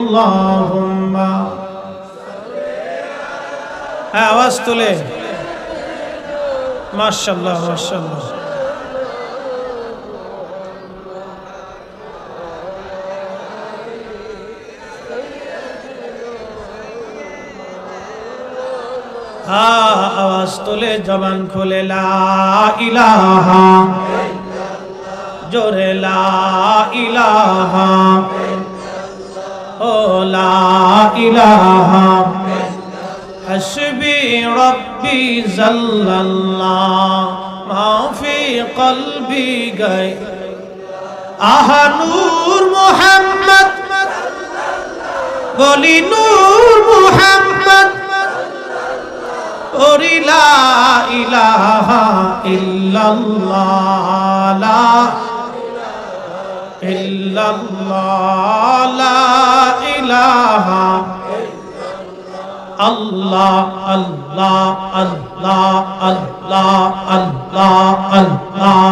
আল্লাহুম্মা আওয়াজ তুলে মাশাআল্লাহ মাশাআল্লাহ। আওয়াজ তুলে জবান খুলে লা ইলাহা জোরে লা ইলাহা ও লা ইলাহা হাসবি রব্বি জাল্লাল্লাহ মা ফি কলবি গায় আহা নূর মুহাম্মদ বলি নূর মুহাম্মদ ওরি লা ইলাহা ইল্লাল্লাহ লা ইল্লাল্লাহ লা ইলাহা আল্লাহ আল্লাহ আল্লাহ আল্লাহ আল্লাহ আল্লাহ।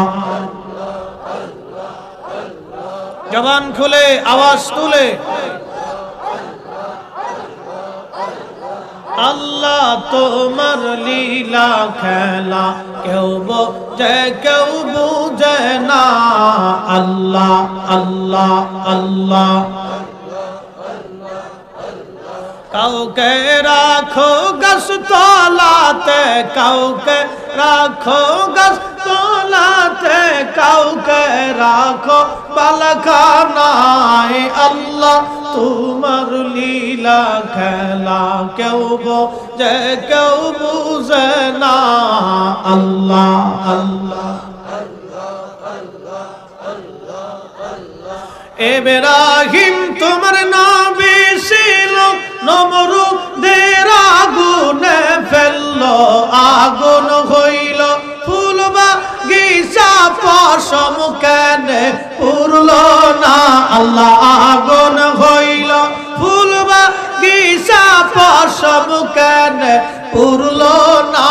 জবান খুলে আওয়াজ তুলে আল্লাহ তোমার লীলা খেলা কেউ বোঝে কেউ বুঝে না। আল্লাহ আল্লাহ আল্লাহ কাউকে রাখো গাছ তলাতে কাউকে রাখো গাছ তলাতে কাউকে রাখো বালখানায়। আল্লাহ তোমার লীলা খেলা কেউ বোঝে কেউ বুঝে না। আল্লাহ আল্লাহ ইব্রাহিম তোমার নবী ছিল নমরুদের আগুনে ফেললো আগুন হইল ফুল বাগিচা পশম কেনে পুরলো না। আল্লাহ আগুন হইল ফুল বাগিচা পশম কেনে পুরলো না।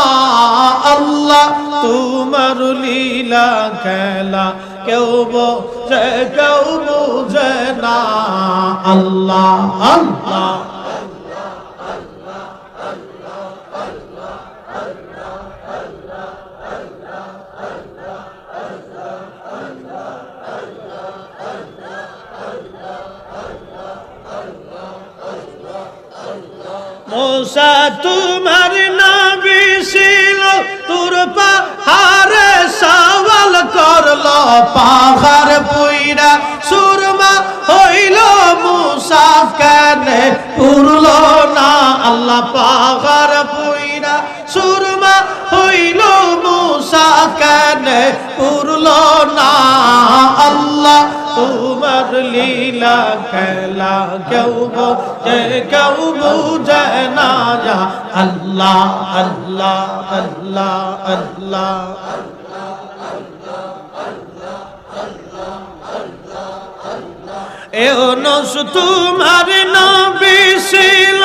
আল্লাহ তোমার লীলা খেলা কেউ বোঝে কেউ বুঝে না। আল্লাহ আল্লাহ मूसा तुम्हार नबी ছিল তোর পাহাড়ে সওয়াল করলো পাহাড় পুইরা সুরমা হইল मूसा কেনে পুরলো না। আল্লাহ পাহাড় পুইরা সুরমা হইল मूसा কেনে পুরলো না। আল্লাহ তোমার লীলা খেলা কেউ বোঝে কেউ বুঝে না। যা আল্লাহ আল্লাহ আল্লাহ আল্লাহ ইউনূস তোমার নবী ছিল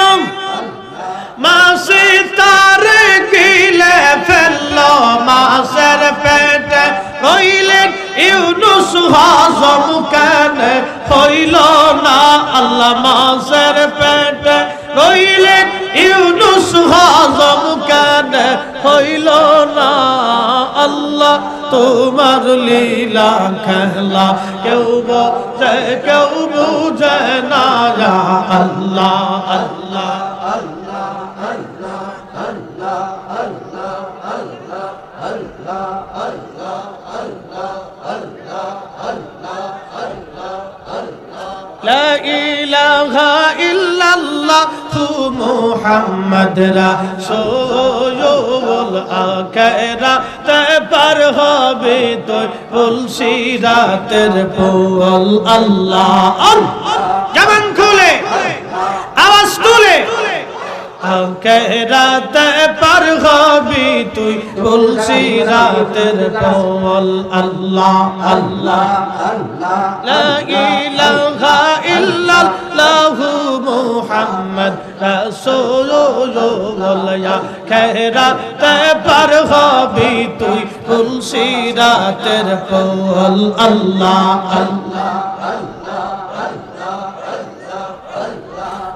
মাছে তারে গিলে ফেললো মাছের পেটে রইলেন ইউনূস হজম কেনে হইল না। আল্লাহ মাছের পেটে রইলেন ইউনূস হজম কেনে হইল না। আল্লাহ তোমার লীলা খেলা কেউ বোঝে কেউ বুঝে না। যা আল্লাহ আল্লাহ আল্লাহ আল্লাহ আল্লাহ আল্লাহ আল্লাহ আল্লাহ আল্লাহ আল্লাহ আল্লাহ আল্লাহ আল্লাহ লা ইলাহা ইল্লাল্লাহ মুহাম্মদ রাসূলুল আখিরাতে পার হবে তুই ফুলসিরাতের ফুল। আল্লাহ জবান খুলে আওয়াজ তুলে আখিরাতে পার হবি তুই ফুলসিরাতের ফুল। আল্লাহ আল্লাহ আল্লাহ লা ইলাহা ইল্লাল্লাহ মুহাম্মদ রাসূলুল্লাহ আখিরাতে পার হবি তুই ফুলসিরাতের ফুল। আল্লাহ আল্লাহ আল্লাহ আল্লাহ আল্লাহ